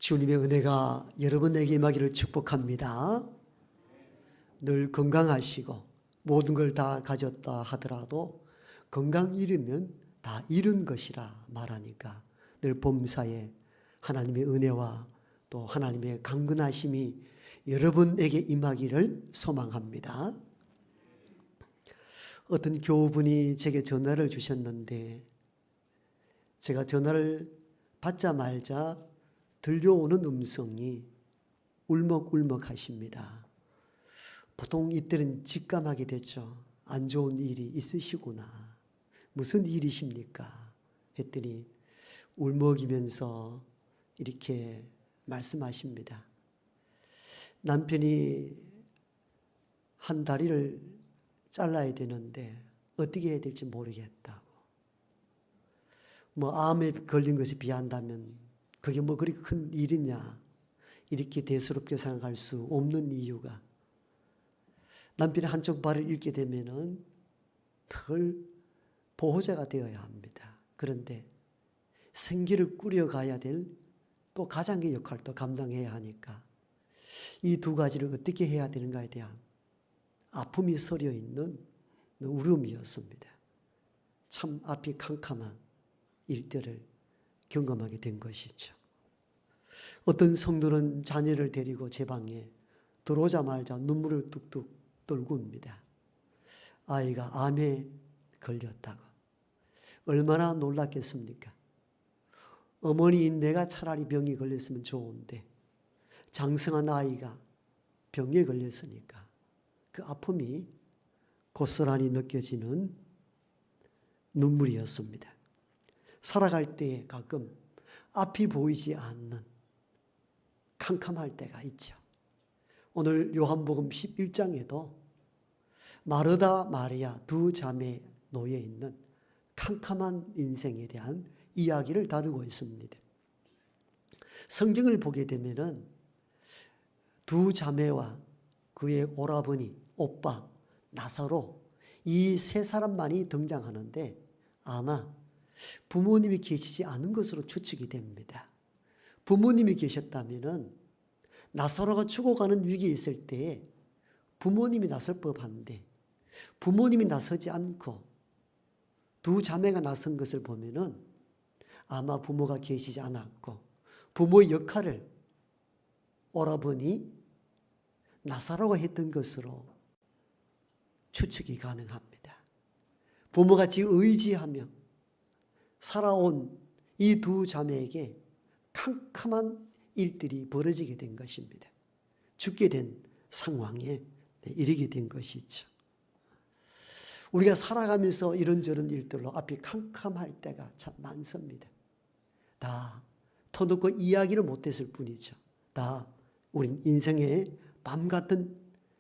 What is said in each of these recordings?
주님의 은혜가 여러분에게 임하기를 축복합니다. 늘 건강하시고 모든 걸 다 가졌다 하더라도 건강 잃으면 다 잃은 것이라 말하니까 늘 범사에 하나님의 은혜와 또 하나님의 강건하심이 여러분에게 임하기를 소망합니다. 어떤 교우분이 제게 전화를 주셨는데 제가 전화를 받자마자 들려오는 음성이 울먹울먹 하십니다. 보통 이때는 직감하게 되죠. 안 좋은 일이 있으시구나. 무슨 일이십니까? 했더니 울먹이면서 이렇게 말씀하십니다. 남편이 한 다리를 잘라야 되는데 어떻게 해야 될지 모르겠다고. 암에 걸린 것에 비한다면 그게 그리 큰 일이냐, 이렇게 대수롭게 생각할 수 없는 이유가 남편의 한쪽 발을 잃게 되면은 덜 보호자가 되어야 합니다. 그런데 생계를 꾸려가야 될 또 가장의 역할도 감당해야 하니까 이 두 가지를 어떻게 해야 되는가에 대한 아픔이 서려 있는 울음이었습니다. 참 앞이 캄캄한 일들을 경험하게 된 것이죠. 어떤 성도는 자녀를 데리고 제 방에 들어오자마자 눈물을 뚝뚝 떨고 옵니다. 아이가 암에 걸렸다고. 얼마나 놀랐겠습니까? 어머니인 내가 차라리 병이 걸렸으면 좋은데 장성한 아이가 병에 걸렸으니까 그 아픔이 고스란히 느껴지는 눈물이었습니다. 살아갈 때 가끔 앞이 보이지 않는 캄캄할 때가 있죠. 오늘 요한복음 11장에도 마르다 마리아 두 자매 놓여 있는 캄캄한 인생에 대한 이야기를 다루고 있습니다. 성경을 보게 되면은 두 자매와 그의 오라버니, 오빠, 나사로 이 세 사람만이 등장하는데 아마 부모님이 계시지 않은 것으로 추측이 됩니다. 부모님이 계셨다면은 나사로가 죽어가는 위기에 있을 때 부모님이 나설 법한데 부모님이 나서지 않고 두 자매가 나선 것을 보면은 아마 부모가 계시지 않았고 부모의 역할을 오라버니 나사로가 했던 것으로 추측이 가능합니다. 부모같이 의지하며 살아온 이 두 자매에게 캄캄한 일들이 벌어지게 된 것입니다. 죽게 된 상황에 이르게 된 것이죠. 우리가 살아가면서 이런저런 일들로 앞이 캄캄할 때가 참 많습니다. 다 터놓고 이야기를 못했을 뿐이죠. 다 우린 인생의 밤 같은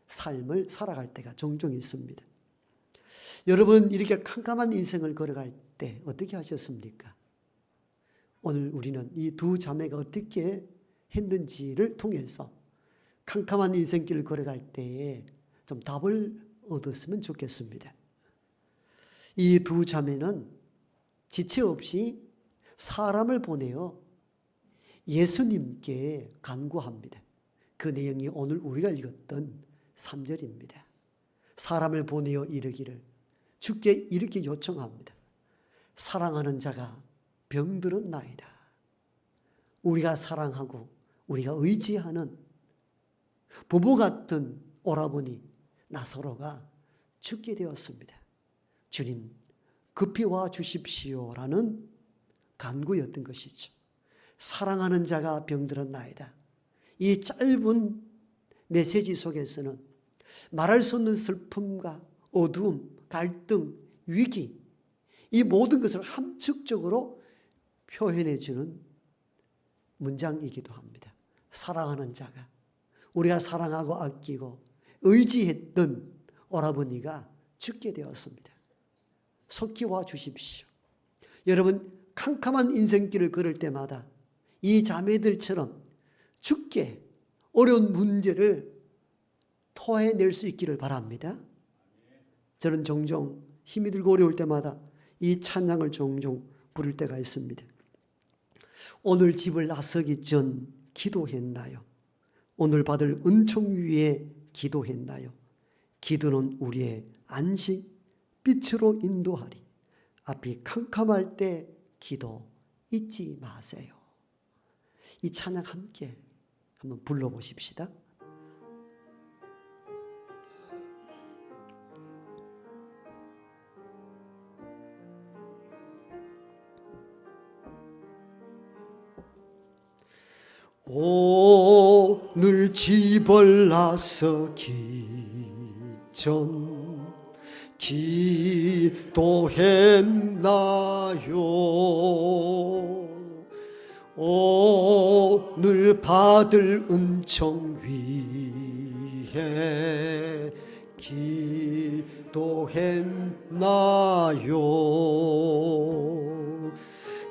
삶을 살아갈 때가 종종 있습니다. 여러분 이렇게 캄캄한 인생을 걸어갈 때 어떻게 하셨습니까? 오늘 우리는 이 두 자매가 어떻게 했는지를 통해서 캄캄한 인생길을 걸어갈 때에 좀 답을 얻었으면 좋겠습니다. 이 두 자매는 지체 없이 사람을 보내어 예수님께 간구합니다. 그 내용이 오늘 우리가 읽었던 3절입니다. 사람을 보내어 이르기를 주께 이렇게 요청합니다. 사랑하는 자가 병들었나이다. 우리가 사랑하고 우리가 의지하는 부모 같은 오라버니 나사로가 죽게 되었습니다. 주님 급히 와 주십시오라는 간구였던 것이죠. 사랑하는 자가 병들었나이다. 이 짧은 메시지 속에서는 말할 수 없는 슬픔과 어두움, 갈등, 위기 이 모든 것을 함축적으로 표현해 주는 문장이기도 합니다. 사랑하는 자가 우리가 사랑하고 아끼고 의지했던 오라버니가 죽게 되었습니다. 속히 와 주십시오. 여러분 캄캄한 인생길을 걸을 때마다 이 자매들처럼 죽게 어려운 문제를 토해낼 수 있기를 바랍니다. 저는 종종 힘이 들고 어려울 때마다 이 찬양을 종종 부를 때가 있습니다. 오늘 집을 나서기 전 기도했나요? 오늘 받을 은총 위에 기도했나요? 기도는 우리의 안식 빛으로 인도하리. 앞이 캄캄할 때 기도 잊지 마세요. 이 찬양 함께 한번 불러보십시다. 오늘 집을나서 기전 기도했나요? 오늘 받을 은총 위에 기도했나요?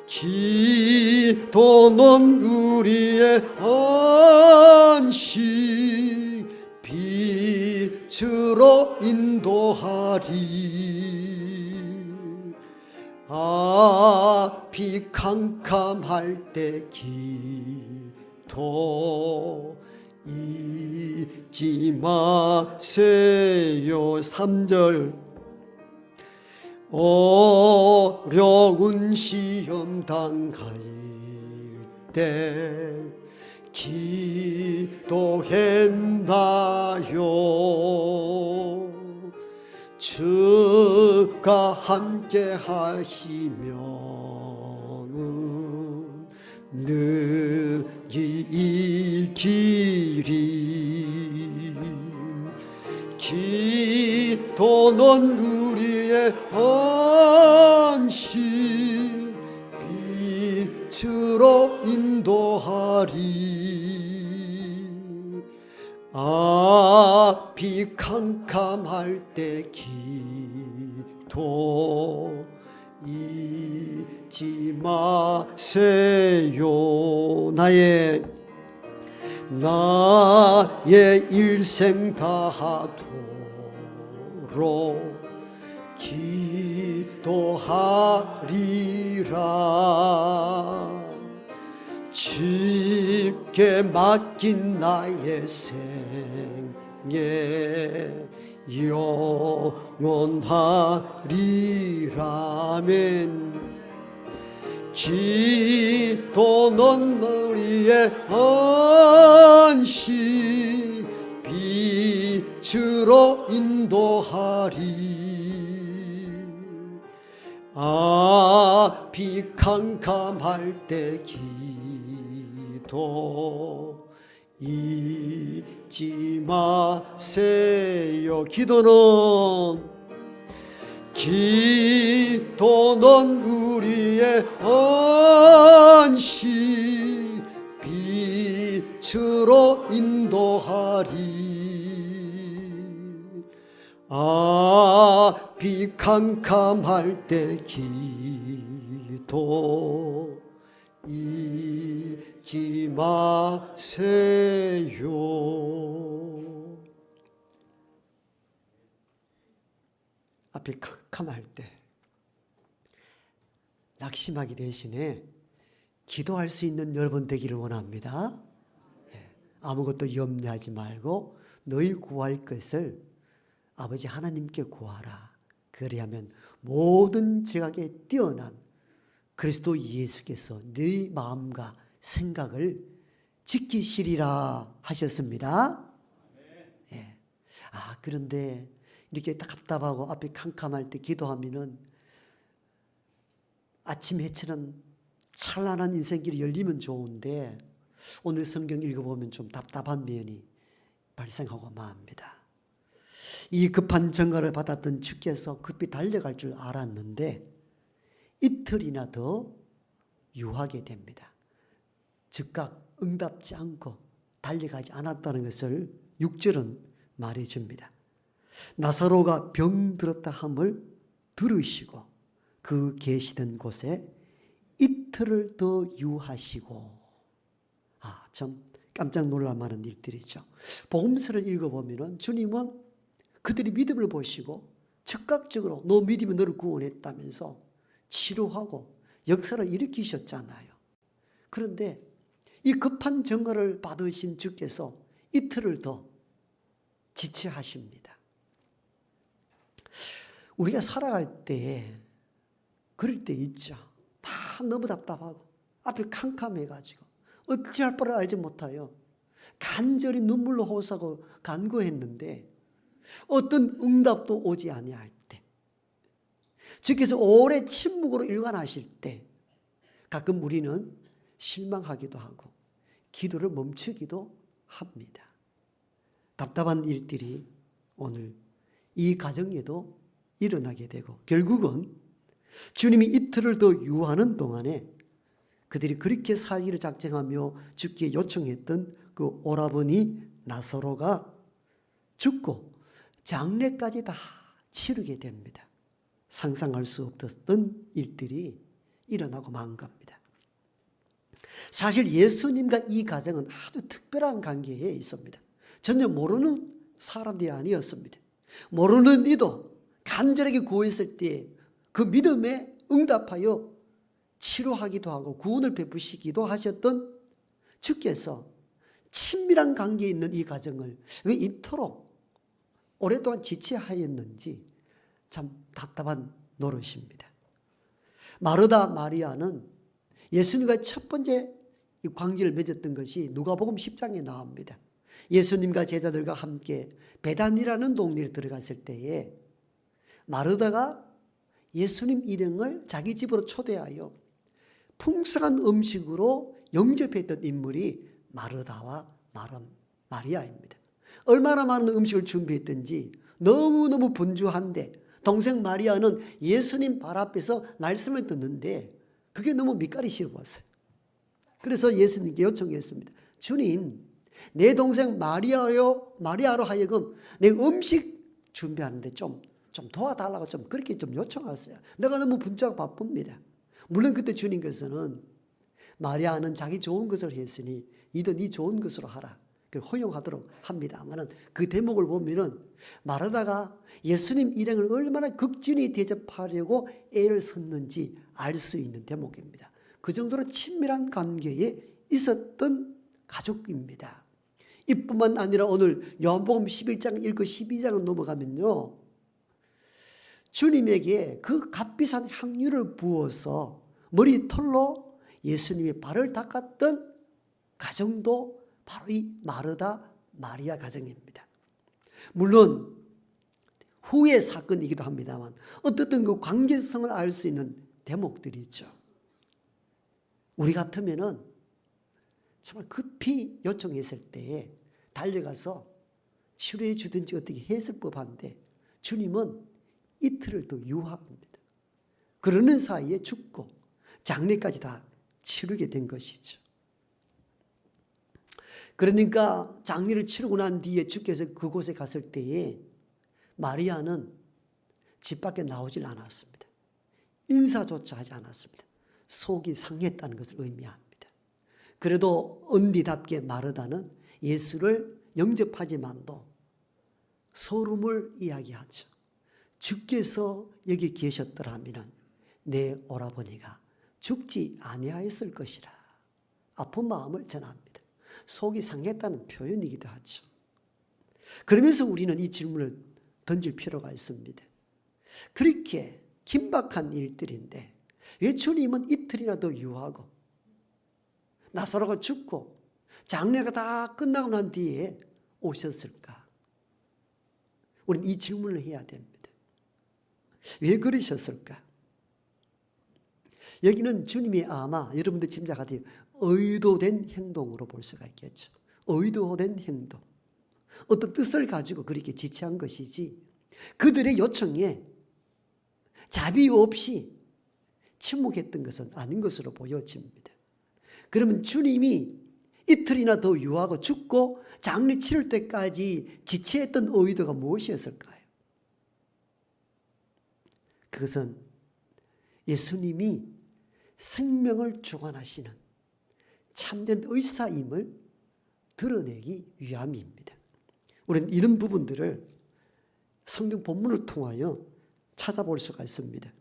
기도는 우리의 안식 빛으로 인도하리. 앞이 캄캄할 때 기도 잊지 마세요. 3절 어려운 시험 당할 때 기도했나요? 주가 함께 하시면 능히 이기리. 기도는 우리의 안식 빛으로 인도하리. 앞이 캄캄할 때 기도 잊지 마세요. 나의 일생 다하도록 기도하리라. 주께 맡긴 나의 생애 영원하리라멘. 기도는 우리의 안식 빛으로 인도하리. 앞이 캄캄할 때 기도 잊지 마세요. 기도는 우리의 안식 빛으로 인도하리. 앞이 캄캄할 때 기도 잊지 마세요. 앞이 캄캄할 때 낙심하기 대신에 기도할 수 있는 여러분 되기를 원합니다. 아무것도 염려하지 말고 너희 구할 것을 아버지 하나님께 구하라. 그리하면 모든 지각에 뛰어난 그리스도 예수께서 너희 마음과 생각을 지키시리라 하셨습니다. 예. 그런데 이렇게 답답하고 앞이 캄캄할 때 기도하면은 아침 해처럼 찬란한 인생길이 열리면 좋은데 오늘 성경 읽어보면 좀 답답한 면이 발생하고 맙니다. 이 급한 전가를 받았던 주께서 급히 달려갈 줄 알았는데 이틀이나 더 유하게 됩니다. 즉각 응답지 않고 달려가지 않았다는 것을 6절은 말해줍니다. 나사로가 병들었다 함을 들으시고 그 계시던 곳에 이틀을 더 유하시고, 참 깜짝 놀랄 만한 일들이죠. 복음서를 읽어보면 주님은 그들이 믿음을 보시고 즉각적으로 너 믿으면 너를 구원했다면서 치료하고 역사를 일으키셨잖아요. 그런데 이 급한 증거를 받으신 주께서 이틀을 더 지체하십니다. 우리가 살아갈 때 그럴 때 있죠. 다 너무 답답하고 앞이 캄캄해가지고 어찌할 바를 알지 못하여 간절히 눈물로 호소하고 간구했는데 어떤 응답도 오지 아니할 때, 주께서 오래 침묵으로 일관하실 때 가끔 우리는 실망하기도 하고 기도를 멈추기도 합니다. 답답한 일들이 오늘 이 가정에도 일어나게 되고 결국은 주님이 이틀을 더 유하는 동안에 그들이 그렇게 살기를 작정하며 죽기에 요청했던 그 오라버니 나사로가 죽고 장례까지 다 치르게 됩니다. 상상할 수 없었던 일들이 일어나고 만 겁니다. 사실 예수님과 이 가정은 아주 특별한 관계에 있습니다. 전혀 모르는 사람들이 아니었습니다. 모르는 이도 간절하게 구했을 때 그 믿음에 응답하여 치료하기도 하고 구원을 베푸시기도 하셨던 주께서 친밀한 관계에 있는 이 가정을 왜 이토록 오랫동안 지체하였는지 참 답답한 노릇입니다. 마르다 마리아는 예수님과 첫 번째 이 관계를 맺었던 것이 누가복음 10장에 나옵니다. 예수님과 제자들과 함께 베단이라는 동네에 들어갔을 때에 마르다가 예수님 일행을 자기 집으로 초대하여 풍성한 음식으로 영접했던 인물이 마르다와 마리아입니다. 얼마나 많은 음식을 준비했던지 너무너무 분주한데 동생 마리아는 예수님 발 앞에서 말씀을 듣는데 그게 너무 밑가리 씌워봤어요. 그래서 예수님께 요청했습니다. 주님, 내 동생 마리아로 하여금 내 음식 준비하는데 좀 도와달라고 그렇게 요청하세요. 내가 너무 분주하고 바쁩니다. 물론 그때 주님께서는 마리아는 자기 좋은 것을 했으니 이도 네 좋은 것으로 하라. 허용하도록 합니다만 그 대목을 보면은 마르다가 예수님 일행을 얼마나 극진히 대접하려고 애를 썼는지 알 수 있는 대목입니다. 그 정도로 친밀한 관계에 있었던 가족입니다. 이뿐만 아니라 오늘 요한복음 11장 읽고 12장을 넘어가면요, 주님에게 그 값비싼 향유를 부어서 머리털로 예수님의 발을 닦았던 가정도 바로 이 마르다 마리아 가정입니다. 물론 후의 사건이기도 합니다만 어떻든 그 관계성을 알 수 있는 대목들이 있죠. 우리 같으면은 정말 급히 요청했을 때에 달려가서 치료해 주든지 어떻게 했을 법한데 주님은 이틀을 더 유하합니다. 그러는 사이에 죽고 장례까지 다 치르게 된 것이죠. 그러니까 장례를 치르고 난 뒤에 주께서 그곳에 갔을 때에 마리아는 집 밖에 나오질 않았습니다. 인사조차 하지 않았습니다. 속이 상했다는 것을 의미합니다. 그래도 언니답게 마르다는 예수를 영접하지만도 서름을 이야기하죠. 주께서 여기 계셨더라면 내 오라버니가 죽지 아니하였을 것이라. 아픈 마음을 전합니다. 속이 상했다는 표현이기도 하죠. 그러면서 우리는 이 질문을 던질 필요가 있습니다. 그렇게 긴박한 일들인데 왜 주님은 이틀이나 더 유하고 나사로가 죽고 장례가 다 끝나고 난 뒤에 오셨을까? 우리는 이 질문을 해야 됩니다. 왜 그러셨을까? 여기는 주님이 아마 여러분들 짐작하듯이 의도된 행동으로 볼 수가 있겠죠. 의도된 행동. 어떤 뜻을 가지고 그렇게 지체한 것이지 그들의 요청에 자비 없이 침묵했던 것은 아닌 것으로 보여집니다. 그러면 주님이 이틀이나 더 유하고 죽고 장례 치를 때까지 지체했던 의도가 무엇이었을까요? 그것은 예수님이 생명을 주관하시는 참된 의사임을 드러내기 위함입니다. 우리는 이런 부분들을 성경 본문을 통하여 찾아볼 수가 있습니다.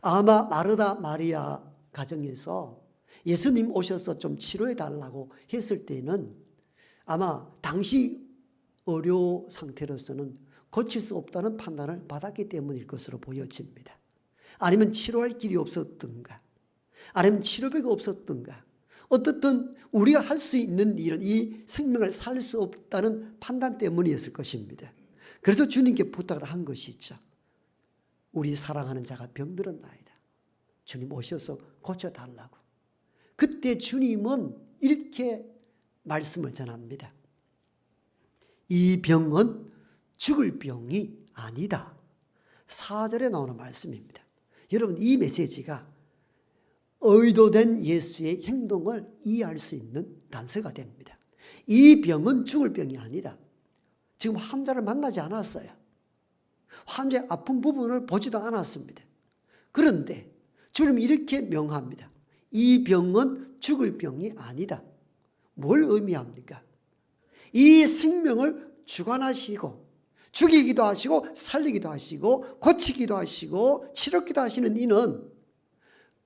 아마 마르다 마리아 가정에서 예수님 오셔서 좀 치료해 달라고 했을 때는 아마 당시 의료 상태로서는 고칠 수 없다는 판단을 받았기 때문일 것으로 보여집니다. 아니면 치료할 길이 없었던가, 아니면 치료비가 없었던가, 어떻든 우리가 할 수 있는 일은 이 생명을 살 수 없다는 판단 때문이었을 것입니다. 그래서 주님께 부탁을 한 것이죠. 우리 사랑하는 자가 병들었나이다. 주님 오셔서 고쳐달라고. 그때 주님은 이렇게 말씀을 전합니다. 이 병은 죽을 병이 아니다. 4절에 나오는 말씀입니다. 여러분, 이 메시지가 의도된 예수의 행동을 이해할 수 있는 단서가 됩니다. 이 병은 죽을 병이 아니다. 지금 환자를 만나지 않았어요. 환자의 아픈 부분을 보지도 않았습니다. 그런데 주님이 이렇게 명합니다. 이 병은 죽을 병이 아니다. 뭘 의미합니까? 이 생명을 주관하시고 죽이기도 하시고 살리기도 하시고 고치기도 하시고 치료기도 하시는 이는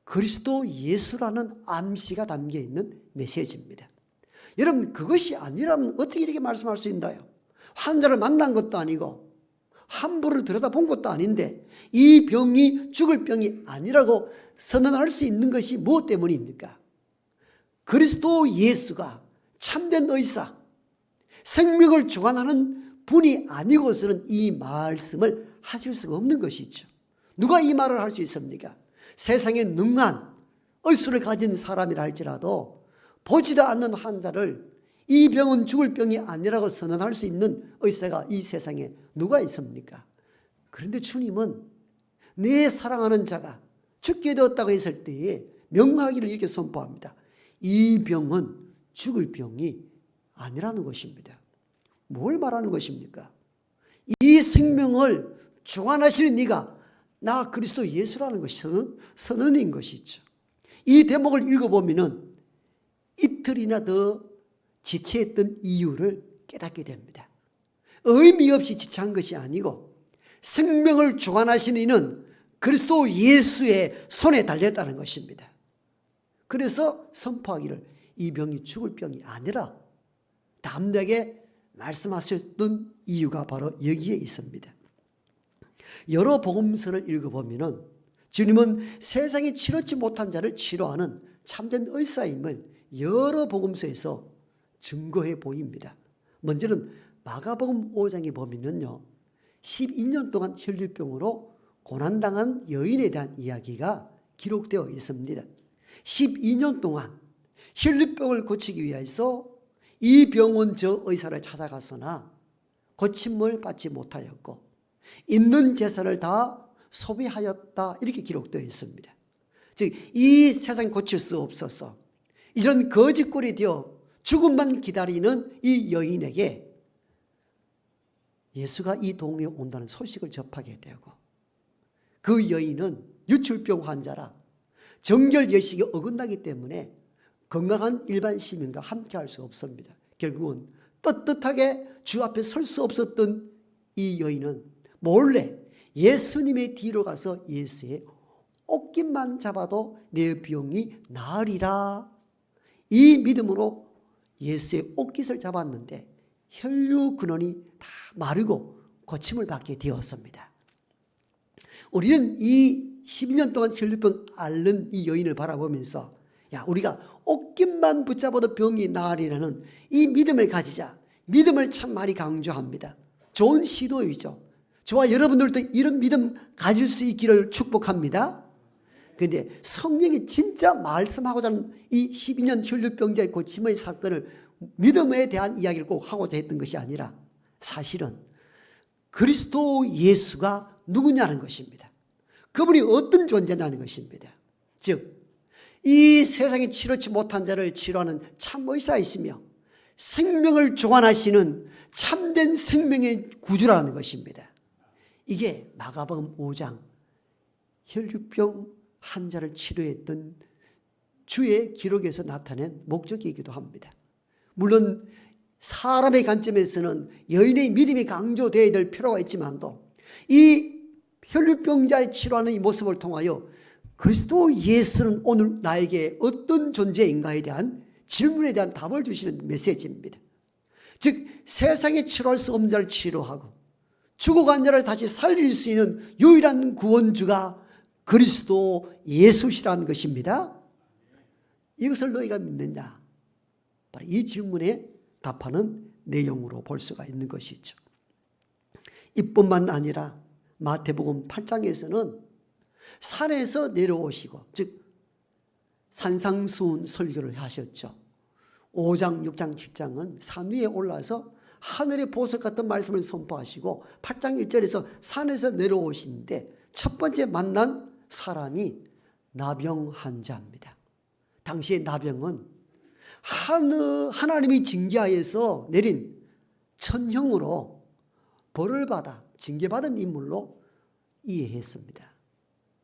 그리스도 예수라는 암시가 담겨있는 메시지입니다. 여러분, 그것이 아니라면 어떻게 이렇게 말씀할 수 있나요? 환자를 만난 것도 아니고 함부로 들여다본 것도 아닌데 이 병이 죽을 병이 아니라고 선언할 수 있는 것이 무엇 때문입니까? 그리스도 예수가 참된 의사, 생명을 주관하는 분이 아니고서는 이 말씀을 하실 수가 없는 것이죠. 누가 이 말을 할 수 있습니까? 세상에 능한 의술을 가진 사람이라 할지라도 보지도 않는 환자를 이 병은 죽을 병이 아니라고 선언할 수 있는 의사가 이 세상에 누가 있습니까? 그런데 주님은 내 사랑하는 자가 죽게 되었다고 했을 때에 명하기를 이렇게 선포합니다. 이 병은 죽을 병이 아니라는 것입니다. 뭘 말하는 것입니까? 이 생명을 주관하시는 네가 나 그리스도 예수라는 것이 선언인 것이죠. 이 대목을 읽어보면 이틀이나 더 지체했던 이유를 깨닫게 됩니다. 의미 없이 지체한 것이 아니고 생명을 주관하시는 이는 그리스도 예수의 손에 달렸다는 것입니다. 그래서 선포하기를 이 병이 죽을 병이 아니라 담대하게 말씀하셨던 이유가 바로 여기에 있습니다. 여러 복음서를 읽어보면 주님은 세상이 치료치 못한 자를 치료하는 참된 의사임을 여러 복음서에서 증거해 보입니다. 먼저는 마가복음 5장에 보면요, 12년 동안 혈류병으로 고난당한 여인에 대한 이야기가 기록되어 있습니다. 12년 동안 혈류병을 고치기 위해서 이 병원 저 의사를 찾아갔으나 고침을 받지 못하였고 있는 재산을 다 소비하였다, 이렇게 기록되어 있습니다. 즉 이 세상 고칠 수 없어서 이런 거짓골이 되어 죽음만 기다리는 이 여인에게 예수가 이 동네에 온다는 소식을 접하게 되고, 그 여인은 유출병 환자라 정결 예식이 어긋나기 때문에 건강한 일반 시민과 함께 할 수 없습니다. 결국은 떳떳하게 주 앞에 설 수 없었던 이 여인은 몰래 예수님의 뒤로 가서 예수의 옷깃만 잡아도 내 병이 나으리라, 이 믿음으로 예수의 옷깃을 잡았는데 혈류 근원이 다 마르고 고침을 받게 되었습니다. 우리는 이 12년 동안 혈류병 앓는 이 여인을 바라보면서 우리가 옷깃만 붙잡아도 병이 나으리라는 이 믿음을 가지자. 믿음을 참 많이 강조합니다. 좋은 시도이죠. 저와 여러분들도 이런 믿음 가질 수 있기를 축복합니다. 그런데 성령이 진짜 말씀하고자 하는 이 12년 혈류병자의 고침의 사건을, 믿음에 대한 이야기를 꼭 하고자 했던 것이 아니라 사실은 그리스도 예수가 누구냐는 것입니다. 그분이 어떤 존재냐는 것입니다. 즉 이 세상에 치료치 못한 자를 치료하는 참 의사이시며 생명을 주관하시는 참된 생명의 구주라는 것입니다. 이게 마가복음 5장 혈류병 환자를 치료했던 주의 기록에서 나타낸 목적이기도 합니다. 물론 사람의 관점에서는 여인의 믿음이 강조되어야 될 필요가 있지만도 이 혈류병자를 치료하는 이 모습을 통하여 그리스도 예수는 오늘 나에게 어떤 존재인가에 대한 질문에 대한 답을 주시는 메시지입니다. 즉 세상에 치료할 수 없는 자를 치료하고 죽어간 자를 다시 살릴 수 있는 유일한 구원주가 그리스도 예수시라는 것입니다. 이것을 너희가 믿느냐? 바로 이 질문에 답하는 내용으로 볼 수가 있는 것이죠. 이뿐만 아니라 마태복음 8장에서는 산에서 내려오시고 즉 산상수훈 설교를 하셨죠. 5장, 6장, 7장은 산 위에 올라서 하늘의 보석 같은 말씀을 선포하시고 8장 1절에서 산에서 내려오시는데 첫 번째 만난 사람이 나병 환자입니다. 당시의 나병은 하나님이 징계하여서 내린 천형으로 벌을 받아 징계받은 인물로 이해했습니다.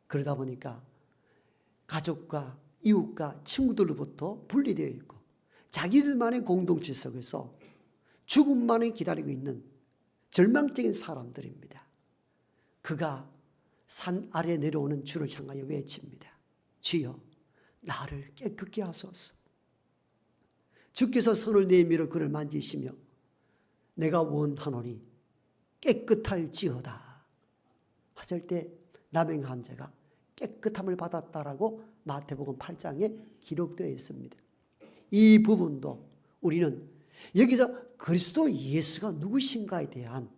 그러다 보니까 가족과 이웃과 친구들로부터 분리되어 있고 자기들만의 공동체 속에서 죽음만을 기다리고 있는 절망적인 사람들입니다. 그가 산 아래 내려오는 주를 향하여 외칩니다. 주여 나를 깨끗게 하소서. 주께서 손을 내밀어 그를 만지시며 내가 원하노니 깨끗할지어다 하실 때 나병 환자가 깨끗함을 받았다라고 마태복음 8장에 기록되어 있습니다. 이 부분도 우리는 여기서 그리스도 예수가 누구신가에 대한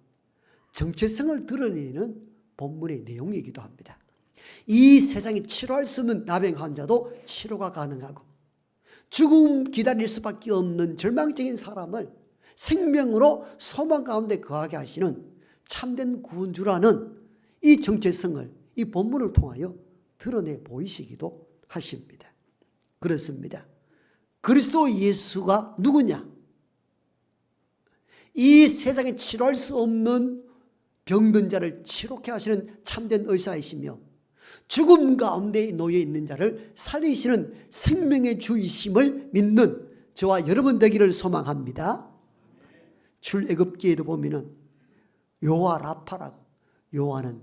정체성을 드러내는 본문의 내용이기도 합니다. 이 세상에 치료할 수 없는 나병 환자도 치료가 가능하고 죽음 기다릴 수밖에 없는 절망적인 사람을 생명으로 소망 가운데 거하게 하시는 참된 구원주라는 이 정체성을 이 본문을 통하여 드러내 보이시기도 하십니다. 그렇습니다. 그리스도 예수가 누구냐? 이 세상에 치료할 수 없는 병든 자를 치료케 하시는 참된 의사이시며 죽음 가운데 놓여 있는 자를 살리시는 생명의 주이심을 믿는 저와 여러분 되기를 소망합니다. 출애굽기에도 보면은 여호와 라파라고 여호와는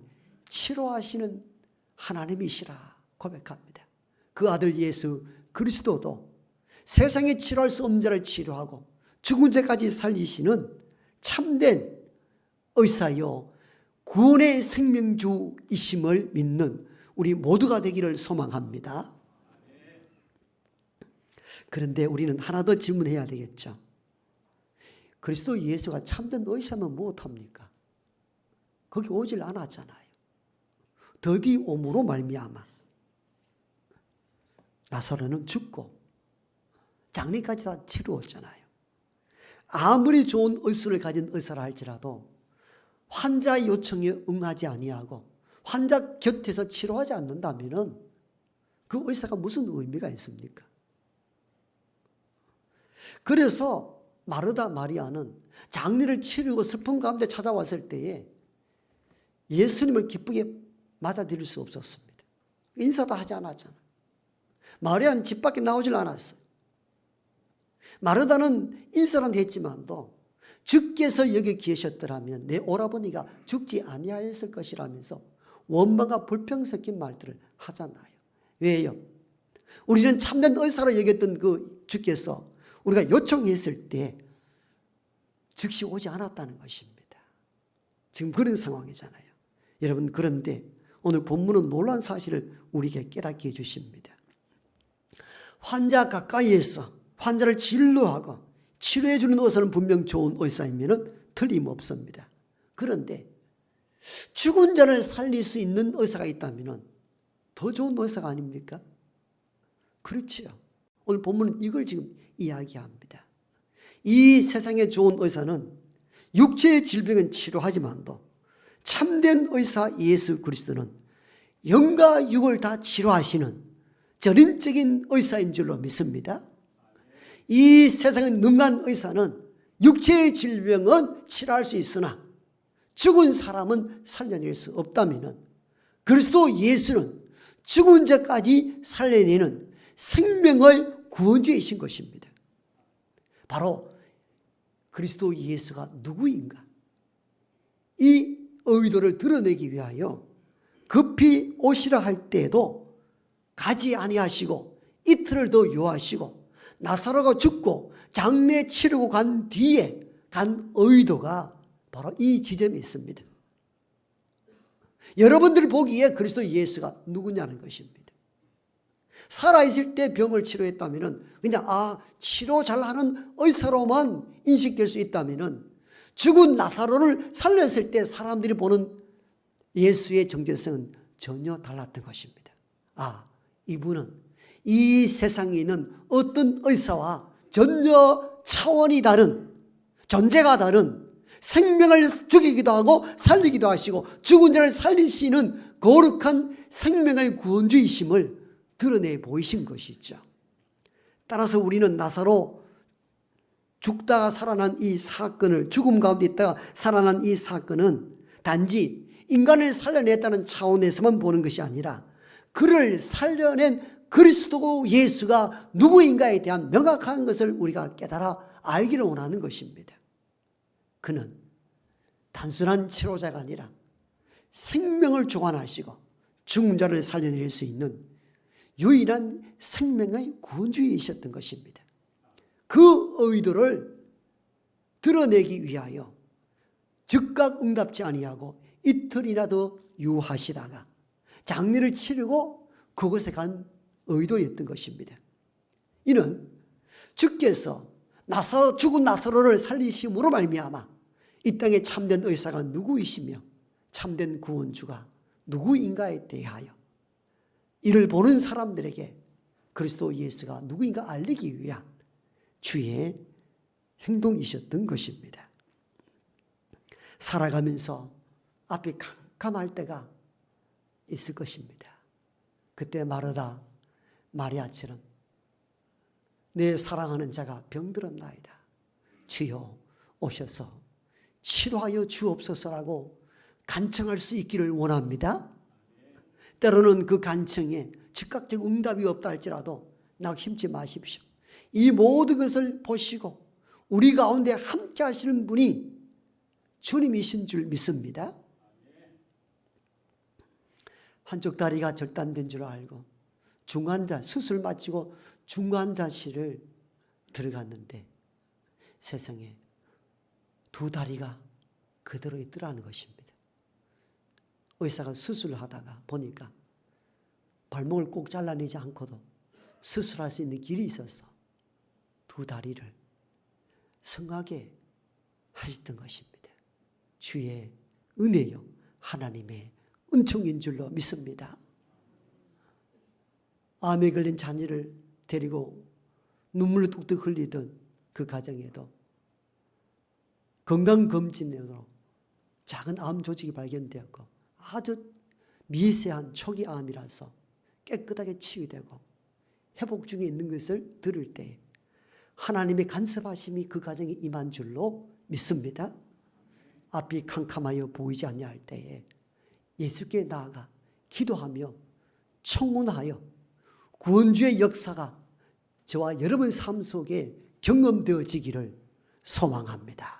치료하시는 하나님이시라 고백합니다. 그 아들 예수 그리스도도 세상에 치료할 수 없는 자를 치료하고 죽은 자까지 살리시는 참된 의사요 구원의 생명주이심을 믿는 우리 모두가 되기를 소망합니다. 그런데 우리는 하나 더 질문해야 되겠죠. 그리스도 예수가 참된 의사면 무엇합니까? 거기 오질 않았잖아요. 더디 오므로 말미암아 나사로는 죽고 장례까지 다 치루었잖아요. 아무리 좋은 의술을 가진 의사라 할지라도 환자 요청에 응하지 아니하고 환자 곁에서 치료하지 않는다면 그 의사가 무슨 의미가 있습니까? 그래서 마르다 마리아는 장례를 치르고 슬픔 가운데 찾아왔을 때에 예수님을 기쁘게 맞아들일 수 없었습니다. 인사도 하지 않았잖아. 마리아는 집 밖에 나오질 않았어요. 마르다는 인사는 했지만도 주께서 여기 계셨더라면 내 오라버니가 죽지 아니하였을 것이라면서 원망과 불평 섞인 말들을 하잖아요. 왜요? 우리는 참된 의사로 여겼던 그 주께서 우리가 요청했을 때 즉시 오지 않았다는 것입니다. 지금 그런 상황이잖아요. 여러분, 그런데 오늘 본문은 놀라운 사실을 우리에게 깨닫게 해주십니다. 환자 가까이에서 환자를 진료하고 치료해 주는 의사는 분명 좋은 의사이면 틀림없습니다. 그런데 죽은 자를 살릴 수 있는 의사가 있다면 더 좋은 의사가 아닙니까? 그렇지요. 오늘 본문은 이걸 지금 이야기합니다. 이 세상에 좋은 의사는 육체의 질병은 치료하지만도 참된 의사 예수 그리스도는 영과 육을 다 치료하시는 전인적인 의사인 줄로 믿습니다. 이 세상에 능한 의사는 육체의 질병은 치료할 수 있으나 죽은 사람은 살려낼 수 없다면 그리스도 예수는 죽은 자까지 살려내는 생명의 구원주이신 것입니다. 바로 그리스도 예수가 누구인가? 이 의도를 드러내기 위하여 급히 오시라 할 때에도 가지 아니하시고 이틀을 더 요하시고 나사로가 죽고 장례 치르고 간 뒤에 간 의도가 바로 이 지점에 있습니다. 여러분들 보기에 그리스도 예수가 누구냐는 것입니다. 살아있을 때 병을 치료했다면 그냥 치료 잘하는 의사로만 인식될 수 있다면 죽은 나사로를 살렸을 때 사람들이 보는 예수의 정체성은 전혀 달랐던 것입니다. 이분은 이 세상에 있는 어떤 의사와 전혀 차원이 다른, 존재가 다른, 생명을 죽이기도 하고 살리기도 하시고 죽은 자를 살리시는 거룩한 생명의 구원주이심을 드러내 보이신 것이죠. 따라서 우리는 나사로 죽다가 살아난 이 사건을, 죽음 가운데 있다가 살아난 이 사건은 단지 인간을 살려냈다는 차원에서만 보는 것이 아니라 그를 살려낸 그리스도 예수가 누구인가에 대한 명확한 것을 우리가 깨달아 알기를 원하는 것입니다. 그는 단순한 치료자가 아니라 생명을 주관하시고 죽은 자를 살려낼 수 있는 유일한 생명의 구원주이셨던 것입니다. 그 의도를 드러내기 위하여 즉각 응답지 아니하고 이틀이라도 유하시다가 장례를 치르고 그곳에 간 의도였던 것입니다. 이는 주께서 죽은 나사로를 살리심으로 말미암아 이 땅에 참된 의사가 누구이시며 참된 구원주가 누구인가에 대하여 이를 보는 사람들에게 그리스도 예수가 누구인가 알리기 위한 주의 행동이셨던 것입니다. 살아가면서 앞이 캄캄할 때가 있을 것입니다. 그때 마르다 마리아처럼 내 사랑하는 자가 병들었나이다. 주여 오셔서 치료하여 주옵소서라고 간청할 수 있기를 원합니다. 때로는 그 간청에 즉각적 응답이 없다 할지라도 낙심치 마십시오. 이 모든 것을 보시고 우리 가운데 함께 하시는 분이 주님이신 줄 믿습니다. 한쪽 다리가 절단된 줄 알고 수술 마치고 중환자실을 들어갔는데 세상에 두 다리가 그대로 있더라는 것입니다. 의사가 수술을 하다가 보니까 발목을 꼭 잘라내지 않고도 수술할 수 있는 길이 있어서 두 다리를 성하게 하셨던 것입니다. 주의 은혜요 하나님의 은총인 줄로 믿습니다. 암에 걸린 자녀를 데리고 눈물을 뚝뚝 흘리던 그 가정에도 건강검진으로 작은 암 조직이 발견되었고 아주 미세한 초기 암이라서 깨끗하게 치유되고 회복 중에 있는 것을 들을 때 하나님의 간섭하심이 그 가정에 임한 줄로 믿습니다. 앞이 캄캄하여 보이지 아니할 때에 예수께 나아가 기도하며 청혼하여 구원주의 역사가 저와 여러분 삶 속에 경험되어지기를 소망합니다.